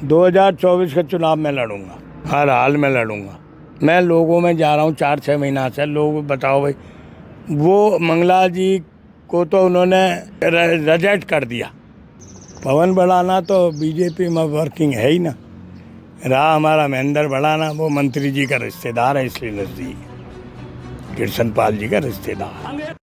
2024 का चुनाव मैं लड़ूंगा, हर हाल में लड़ूंगा। मैं लोगों में जा रहा हूँ 4-6 महीना से। लोग बताओ भाई, वो मंगला जी को तो उन्होंने रिजेक्ट कर दिया। पवन बढ़ाना तो बीजेपी में वर्किंग है ही ना। रहा हमारा महेंद्र बढ़ाना, वो मंत्री जी का रिश्तेदार है, इसलिए नजदीक कृष्ण पाल जी का रिश्तेदार।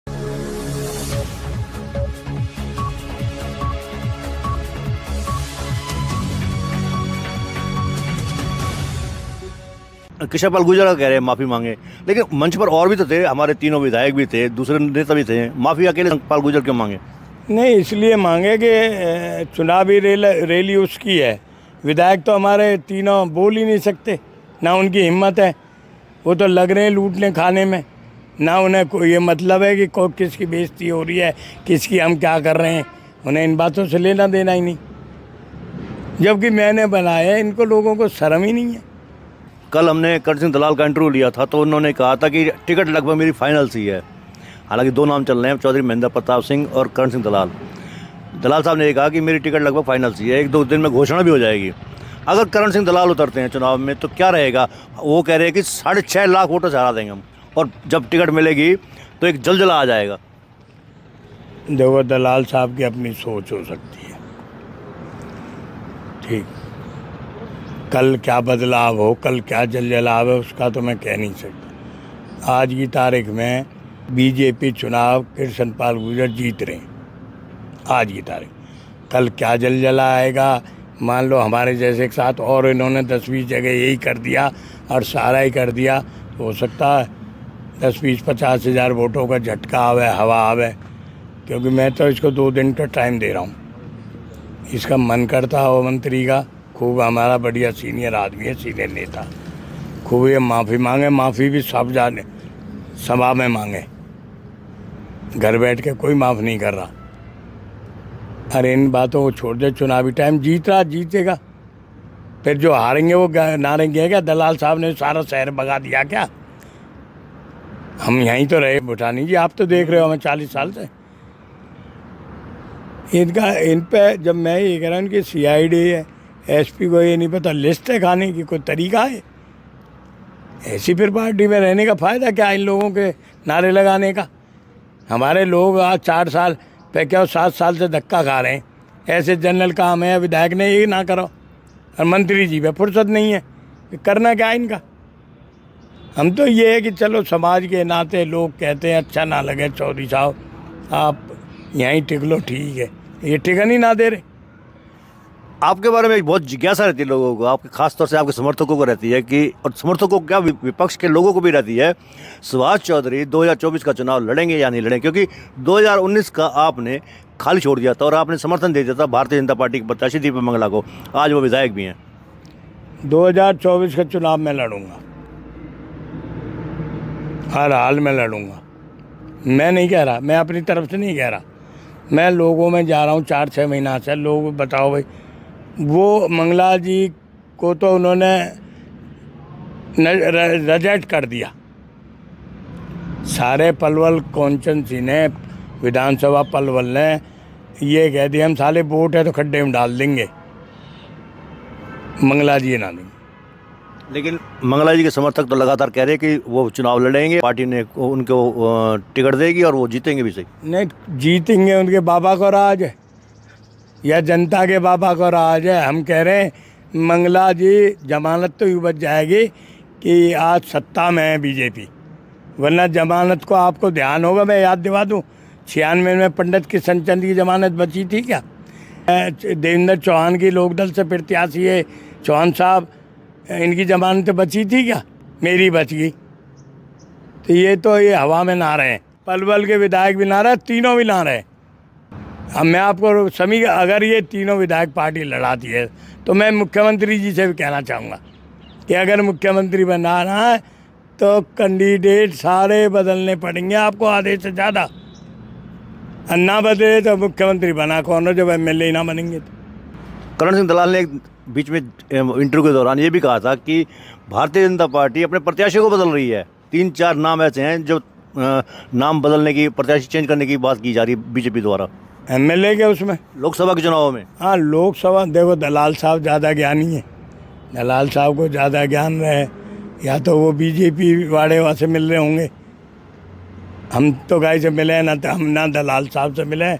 कृष्ण पाल गुर्जर का कह रहे हैं माफ़ी मांगे, लेकिन मंच पर और भी तो थे, हमारे तीनों विधायक भी थे, दूसरे नेता भी थे। माफ़ी अकेले पाल गुर्जर क्यों मांगे? नहीं, इसलिए मांगे कि चुनावी रैली उसकी है। विधायक तो हमारे तीनों बोल ही नहीं सकते, ना उनकी हिम्मत है। वो तो लग रहे हैं लूटने खाने में, ना उन्हें कोई ये मतलब है कि किसकी बेइज्जती हो रही है, किसकी हम क्या कर रहे हैं। उन्हें इन बातों से लेना देना ही नहीं। जबकि मैंने बनाया, इनको लोगों को शर्म ही नहीं है। कल हमने करण सिंह दलाल का इंटरव्यू लिया था, तो उन्होंने कहा था कि टिकट लगभग मेरी फाइनल सी है। हालांकि दो नाम चल रहे हैं, चौधरी महेंद्र प्रताप सिंह और करण सिंह दलाल। दलाल साहब ने कहा कि मेरी टिकट लगभग फाइनल सी है, 1-2 दिन में घोषणा भी हो जाएगी। अगर करण सिंह दलाल उतरते हैं चुनाव में तो क्या रहेगा? वो कह रहे हैं कि 6.5 लाख वोटों से हरा देंगे हम, और जब टिकट मिलेगी तो एक जलजला आ जाएगा। देखो, दलाल साहब की अपनी सोच हो सकती है, ठीक। कल क्या बदलाव हो, कल क्या जलजलाव है, उसका तो मैं कह नहीं सकता। आज की तारीख में बीजेपी चुनाव कृष्ण पाल गुर्जर जीत रहे हैं, आज की तारीख। कल क्या जलजला आएगा, मान लो हमारे जैसे के साथ और इन्होंने 10-20 जगह यही कर दिया और सारा ही कर दिया, तो हो सकता है 10-20-50 हज़ार वोटों का झटका आवे, हवा आवे। क्योंकि मैं तो इसको 2 दिन का टाइम दे रहा हूँ। इसका मन करता हो मंत्री का, खूब हमारा बढ़िया सीनियर आदमी है, सीनियर नेता, खूब ये माफ़ी मांगे। माफ़ी भी सब जाने सभा में मांगे, घर बैठ के कोई माफ़ नहीं कर रहा। अरे इन बातों को छोड़ दे, चुनावी टाइम जीत रहा, जीतेगा। फिर जो हारेंगे वो नारेंगे क्या? दलाल साहब ने सारा शहर भगा दिया क्या? हम यहीं तो रहे भूटानी जी, आप तो देख रहे हो हमें 40 साल से। इन पे जब मैं ये कह रहा हूँ कि CID है, SP को ये नहीं पता लिस्ट है खाने की, कोई तरीका है? ऐसी फिर पार्टी में रहने का फ़ायदा क्या, इन लोगों के नारे लगाने का? हमारे लोग आज 4 साल पे क्या 7 साल से धक्का खा रहे हैं। ऐसे जनरल काम है, विधायक ने ये ना करो, और मंत्री जी पे फुर्सत नहीं है, करना क्या इनका? हम तो ये है कि चलो समाज के नाते लोग कहते हैं अच्छा ना लगे चौधरी साहब आप यहीं टिक लो, ठीक है। ये टिकन ही ना दे रहे। आपके बारे में बहुत जिज्ञासा रहती है लोगों को, आपके खासतौर से आपके समर्थकों को रहती है कि, और समर्थकों को क्या, विपक्ष के लोगों को भी रहती है, सुभाष चौधरी 2024 का चुनाव लड़ेंगे या नहीं लड़ेंगे? क्योंकि 2019 का आपने खाली छोड़ दिया था और आपने समर्थन दे दिया था भारतीय जनता पार्टी के प्रत्याशी दीपक मंगला को। आज वो विधायक भी हैं। 2024 का चुनाव मैं लड़ूंगा, हर हाल में लड़ूंगा। मैं नहीं कह रहा, मैं अपनी तरफ से नहीं कह रहा, मैं लोगों में जा रहा हूँ 4-6 महीना से। लोग बताओ भाई, वो मंगला जी को तो उन्होंने रिजेक्ट कर दिया। सारे पलवल कॉन्स्टिट्यूंसी ने, विधानसभा पलवल ने ये कह दिया हम साले वोट है तो खड्डे में डाल देंगे, मंगला जी ना देंगे। लेकिन मंगला जी के समर्थक तो लगातार कह रहे हैं कि वो चुनाव लड़ेंगे, पार्टी ने उनको टिकट देगी और वो जीतेंगे भी। सही नहीं, जीतेंगे उनके बाबा को राज है या जनता के बाबा को राज है? हम कह रहे हैं मंगला जी जमानत तो यूँ बच जाएगी कि आज सत्ता में है बीजेपी, वरना जमानत को आपको ध्यान होगा, मैं याद दिवा दूँ, 96 में पंडित किशनचंद की जमानत बची थी क्या? देवेंद्र चौहान की लोकदल से प्रत्याशी है चौहान साहब, इनकी जमानत बची थी क्या? मेरी बच गई। तो ये हवा में ना रहे, पलवल के विधायक भी ना रहे, तीनों भी ना रहे। अब मैं आपको सभी, अगर ये तीनों विधायक पार्टी लड़ाती है तो मैं मुख्यमंत्री जी से भी कहना चाहूँगा कि अगर मुख्यमंत्री बनाना है तो कैंडिडेट सारे बदलने पड़ेंगे आपको, आधे से ज़्यादा। और ना बदले तो मुख्यमंत्री बना कौन हो जब MLA ना बनेंगे तो? करण सिंह दलाल ने बीच में इंटरव्यू के दौरान ये भी कहा था कि भारतीय जनता पार्टी अपने प्रत्याशियों को बदल रही है। 3-4 नाम ऐसे हैं जो नाम बदलने की, प्रत्याशी चेंज करने की बात की जा रही है बीजेपी द्वारा। एमएलए के उसमें। लोकसभा के चुनाव में? हाँ, लोकसभा देखो, दलाल साहब ज़्यादा ज्ञानी है। दलाल साहब को ज़्यादा ज्ञान रहे, या तो वो बीजेपी वाले वहाँ से मिल रहे होंगे। हम तो कहीं से मिले ना, तो हम ना दलाल साहब से मिले।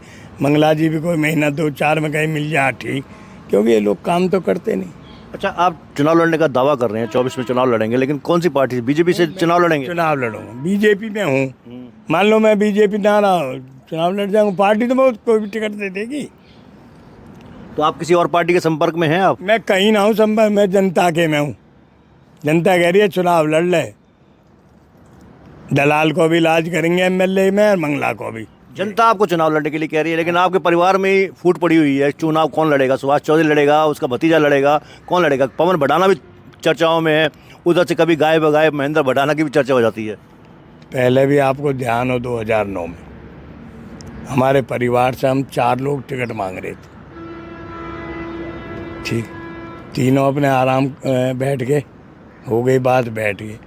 मंगला जी भी कोई महीना 2-4 में कहीं मिल जाए ठीक, क्योंकि ये लोग काम तो करते नहीं। अच्छा, आप चुनाव लड़ने का दावा कर रहे हैं, 24 में चुनाव लड़ेंगे, लेकिन कौन सी पार्टी से? बीजेपी से चुनाव लड़ेंगे? चुनाव लड़ूंगा, बीजेपी में हूँ। मान लो मैं बीजेपी ना रहा, चुनाव लड़ जाऊँगा, पार्टी तो बहुत कोई भी टिकट दे देगी। तो आप किसी और पार्टी के संपर्क में हैं आप? मैं कहीं ना हूँ संपर्क, मैं जनता के में हूँ। जनता कह रही है चुनाव लड़ ले, दलाल को भी इलाज करेंगे एमएलए में और मंगला को भी। जनता आपको चुनाव लड़ने के लिए कह रही है, लेकिन आपके परिवार में ही फूट पड़ी हुई है। चुनाव कौन लड़ेगा? सुभाष चौधरी लड़ेगा, उसका भतीजा लड़ेगा, कौन लड़ेगा? पवन भड़ाना भी चर्चाओं में है, उधर से कभी गाय बगाए महेंद्र भड़ाना की भी चर्चा हो जाती है। पहले भी आपको ध्यान हो, 2009 में हमारे परिवार से हम 4 लोग टिकट मांग रहे थे, ठीक, तीनों अपने आराम बैठ के हो गई बात, बैठ गए।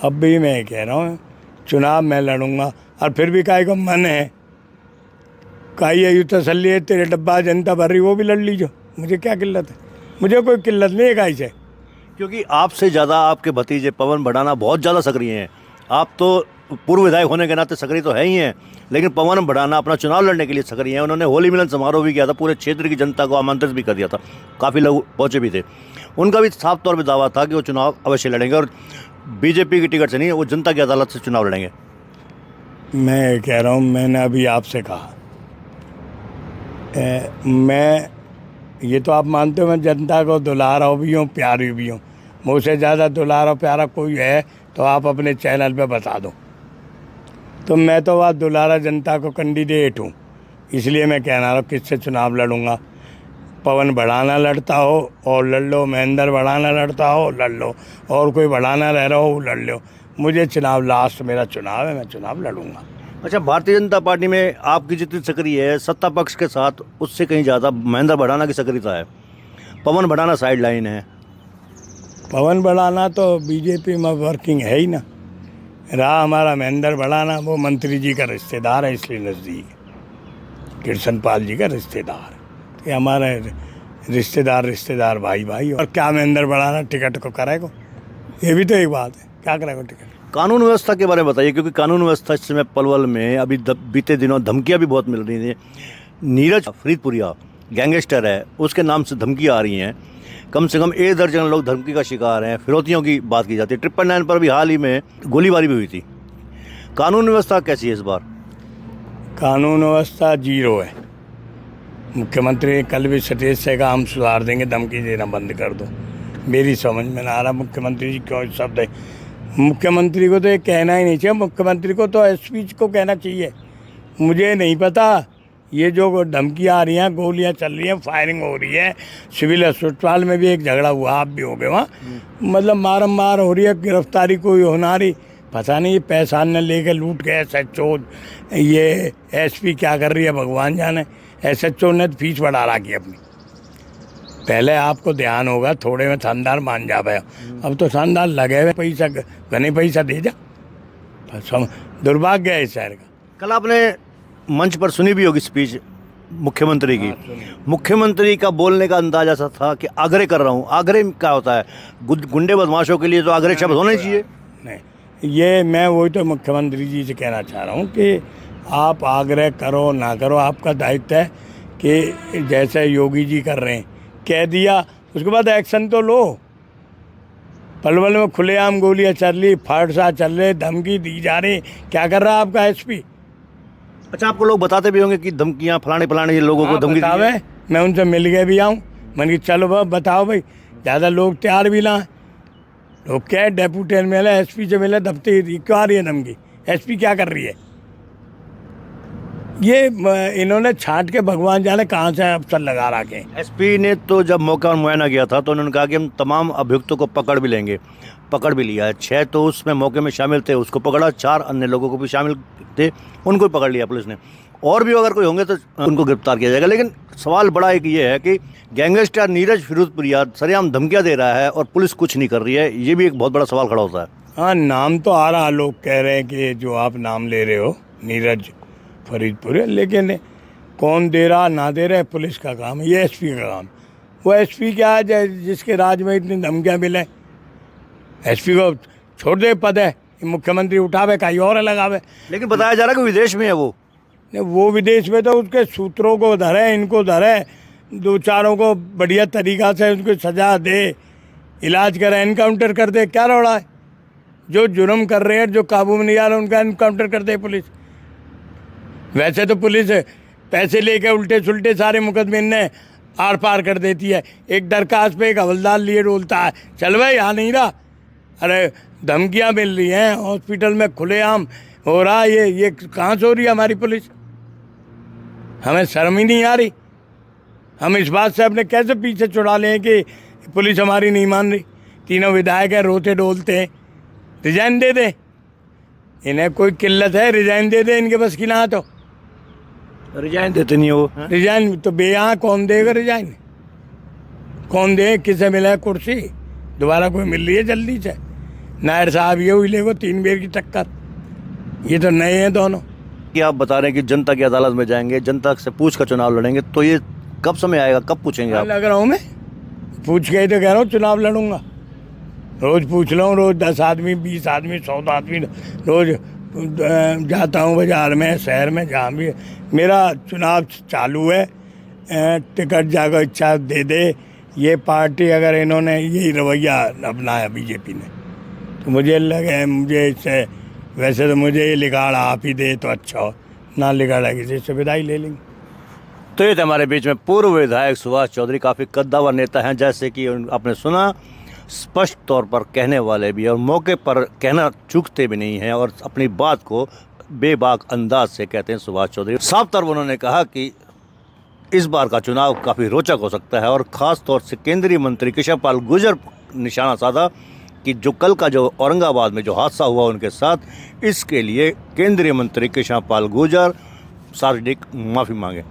अब भी मैं कह रहा हूँ चुनाव मैं लड़ूंगा, और फिर भी काहे को मन है, काई है, यूँ तसल्ली है, तेरे डब्बा जनता भर रही, वो भी लड़ लीजो, मुझे क्या किल्लत है? मुझे कोई किल्लत नहीं है काई से। क्योंकि आपसे ज़्यादा आपके भतीजे पवन भड़ाना बहुत ज़्यादा सक्रिय हैं। आप तो पूर्व विधायक होने के नाते सक्रिय तो है ही हैं, लेकिन पवन भड़ाना अपना चुनाव लड़ने के लिए सक्रिय हैं। उन्होंने होली मिलन समारोह भी किया था, पूरे क्षेत्र की जनता को आमंत्रित भी कर दिया था, काफ़ी लोग पहुँचे भी थे। उनका भी साफ तौर पर दावा था कि वो चुनाव अवश्य लड़ेंगे, और बीजेपी की टिकट से नहीं, वो जनता की अदालत से चुनाव लड़ेंगे। मैं कह रहा हूँ, मैंने अभी आपसे कहा, मैं ये तो आप मानते हो मैं जनता को दुलारा भी हूँ, प्यारी भी हूँ। मुझसे ज़्यादा दुलारा प्यारा कोई है तो आप अपने चैनल पे बता दो। तो मैं तो वह दुलारा जनता को कैंडिडेट हूँ, इसलिए मैं कहना रहा हूँ किससे चुनाव लड़ूंगा। पवन भड़ाना लड़ता हो और लड़ लो, महेंद्र भड़ाना लड़ता हो लड़ लो, और कोई भड़ाना रह रहा हो लड़ लो। मुझे चुनाव, लास्ट मेरा चुनाव है, मैं चुनाव लड़ूंगा। अच्छा, भारतीय जनता पार्टी में आपकी जितनी सक्रिय है सत्ता पक्ष के साथ, उससे कहीं ज़्यादा महेंद्र भड़ाना की सक्रियता है। पवन भड़ाना साइड लाइन है। पवन भड़ाना तो बीजेपी में वर्किंग है ही ना रहा। हमारा महेंद्र भड़ाना वो मंत्री जी का रिश्तेदार है, इसलिए नज़दीक है, कृष्ण पाल जी का रिश्तेदार है। ये हमारे रिश्तेदार भाई। और क्या महेंद्र भड़ाना टिकट को करेगा? ये भी तो एक बात है, क्या करेगा टिकट? कानून व्यवस्था के बारे में बताइए, क्योंकि कानून व्यवस्था इस समय पलवल में अभी बीते दिनों धमकियां भी बहुत मिल रही थी। नीरज फरीदपुरिया गैंगस्टर है, उसके नाम से धमकियां आ रही हैं। कम से कम 1 दर्जन लोग धमकी का शिकार हैं। फिरौतियों की बात की जाती है। 999 पर भी हाल ही में गोलीबारी भी हुई थी। कानून व्यवस्था कैसी है इस बार? कानून व्यवस्था जीरो है। मुख्यमंत्री ने कल भी स्टेज से कहा हम सुधार देंगे, धमकी देना बंद कर दो। मेरी समझ में ना आ रहा मुख्यमंत्री जी क्यों शब्द है। मुख्यमंत्री को तो ये कहना ही नहीं चाहिए, मुख्यमंत्री को तो एसपी को कहना चाहिए। मुझे नहीं पता, ये जो धमकियाँ आ रही हैं, गोलियाँ चल रही हैं, फायरिंग हो रही है, सिविल अस्पताल में भी एक झगड़ा हुआ, आप भी हो गए वहाँ, मतलब मार हो रही है, गिरफ्तारी कोई होना रही, पता नहीं ये पैसा न लेके लूट गए SHO। ये एसपी क्या कर रही है भगवान जाने। SHO ने फीस बढ़ा रखी अपनी। पहले आपको ध्यान होगा, थोड़े में शानदार मान जावे, अब तो शानदार लगे हुए पैसा, घने पैसा दे जा। दुर्भाग्य है इस शहर का। कल आपने मंच पर सुनी भी होगी स्पीच मुख्यमंत्री की। मुख्यमंत्री का बोलने का अंदाज ऐसा था कि आग्रह कर रहा हूँ। आग्रह क्या होता है? गुंडे बदमाशों के लिए तो आग्रह शब्द होने चाहिए। नहीं, ये मैं वही तो मुख्यमंत्री जी से कहना चाह रहा हूँ कि आप आग्रह करो ना करो, आपका दायित्व है कि जैसे योगी जी कर रहे हैं, कह दिया उसके बाद एक्शन तो लो। पलवल में खुलेआम गोलियाँ चल रही, फाड़सा चल रहे, धमकी दी जा रही, क्या कर रहा है आपका एसपी? अच्छा, आपको लोग बताते भी होंगे कि धमकियाँ फलाने लोगों को धमकी बतावे। मैं उनसे मिल के भी आऊँ, मैंने कहा चलो भाई बताओ भाई, ज़्यादा लोग तैयार भी ना। लोग क्या है, डेप्यूटी मिले, एसपी से मिले, दफ्तर क्यों आ रही है धमकी? एसपी क्या कर रही है? ये इन्होंने छांट के भगवान जाने कहाँ से अफसर लगा रखे। एसपी ने तो जब मौका मुआयना किया था तो उन्होंने कहा कि हम तमाम अभियुक्तों को पकड़ भी लेंगे। पकड़ भी लिया है। 6 तो उसमें मौके में शामिल थे, उसको पकड़ा। 4 अन्य लोगों को भी शामिल थे, उनको भी पकड़ लिया पुलिस ने। और भी अगर कोई होंगे तो उनको गिरफ्तार किया जाएगा। लेकिन सवाल बड़ा एक ये है कि गैंगस्टर नीरज फरीदपुरिया सरेआम धमकियाँ दे रहा है और पुलिस कुछ नहीं कर रही है। ये भी एक बहुत बड़ा सवाल खड़ा होता है। हाँ, नाम तो आ रहा, लोग कह रहे हैं कि जो आप नाम ले रहे हो नीरज फरीदपुरिया, लेकिन कौन दे रहा ना दे रहा पुलिस का काम है, ये एसपी का काम। वो एसपी क्या है जिसके राज में इतनी धमकियाँ मिले? एसपी को छोड़ दे, पद है, मुख्यमंत्री उठावे कहीं और लगावे। लेकिन बताया जा रहा है कि विदेश में है वो। नहीं, वो विदेश में तो उसके सूत्रों को धरे, इनको धरे, दो चारों को बढ़िया तरीक़ा से उनको सजा दे, इलाज करे, इनकाउंटर कर दे। क्या रोड़ा है? जो जुर्म कर रहे हैं, जो काबू में नहीं आ रहा, उनका इनकाउंटर कर दे पुलिस। वैसे तो पुलिस पैसे लेके उल्टे सुल्टे सारे मुकदमे ने आर पार कर देती है। एक दरखास्त पे एक हवलदार लिए डोलता है, चल भाई यहाँ नहीं रहा। अरे धमकियाँ मिल रही हैं, हॉस्पिटल में खुलेआम हो रहा है। ये कहाँ से हो रही है हमारी पुलिस? हमें शर्म ही नहीं आ रही। हम इस बात से अपने कैसे पीछे छुड़ा लें कि पुलिस हमारी नहीं मान रही? तीनों विधायक हैं, रोते डोलते हैं, रिजाइन दे दें। इन्हें कोई किल्लत है, रिजाइन दे दें, इनके बस की ना। तो रिजाइन देते नहीं हो। रिजाइन तो बेयहाँ कौन देगा? रिजाइन कौन दे? किसे मिला है कुर्सी? दोबारा कोई मिल रही है जल्दी से? नायर साहब ये हुई लेगो 3 बेर की टक्कर। ये तो नए हैं दोनों। कि आप बता रहे हैं कि जनता की अदालत में जाएंगे, जनता से पूछ कर चुनाव लड़ेंगे, तो ये कब समय आएगा, कब पूछेंगे आप? लग रहा हूँ मैं, पूछ के ही तो कह रहा हूँ चुनाव लड़ूंगा। रोज़ पूछ रहा हूँ, रोज़ 10 आदमी, 20 आदमी, 100 आदमी रोज़ जाता हूँ बाज़ार में, शहर में, जहाँ भी। मेरा चुनाव चालू है। टिकट जाकर इच्छा दे दे। ये पार्टी अगर इन्होंने यही रवैया अपनाया बीजेपी ने, तो मुझे लगे, मुझे इससे, वैसे तो मुझे ये लिगाड़ आप ही दे तो अच्छा हो, ना लिगाड़ा किसी से विदाई ले लेंगे। तो ये थे हमारे बीच में पूर्व विधायक सुभाष चौधरी। काफ़ी कद्दावर नेता हैं, जैसे कि आपने सुना, स्पष्ट तौर पर कहने वाले भी और मौके पर कहना चूकते भी नहीं हैं और अपनी बात को बेबाक अंदाज से कहते हैं सुभाष चौधरी। साफ तौर पर उन्होंने कहा कि इस बार का चुनाव काफ़ी रोचक हो सकता है और ख़ास तौर से केंद्रीय मंत्री कृष्ण पाल गुर्जर निशाना साधा कि जो कल का जो औरंगाबाद में जो हादसा हुआ उनके साथ, इसके लिए केंद्रीय मंत्री कृष्ण पाल गुर्जर सार्वजनिक माफ़ी मांगे।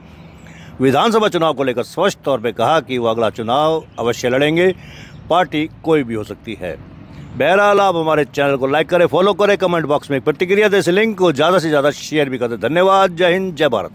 विधानसभा चुनाव को लेकर स्पष्ट तौर पे कहा कि वो अगला चुनाव अवश्य लड़ेंगे, पार्टी कोई भी हो सकती है। बहरहाल आप हमारे चैनल को लाइक करें, फॉलो करें, कमेंट बॉक्स में एक प्रतिक्रिया दें, इस लिंक को ज़्यादा से ज़्यादा शेयर भी करें। धन्यवाद। जय हिंद, जय भारत।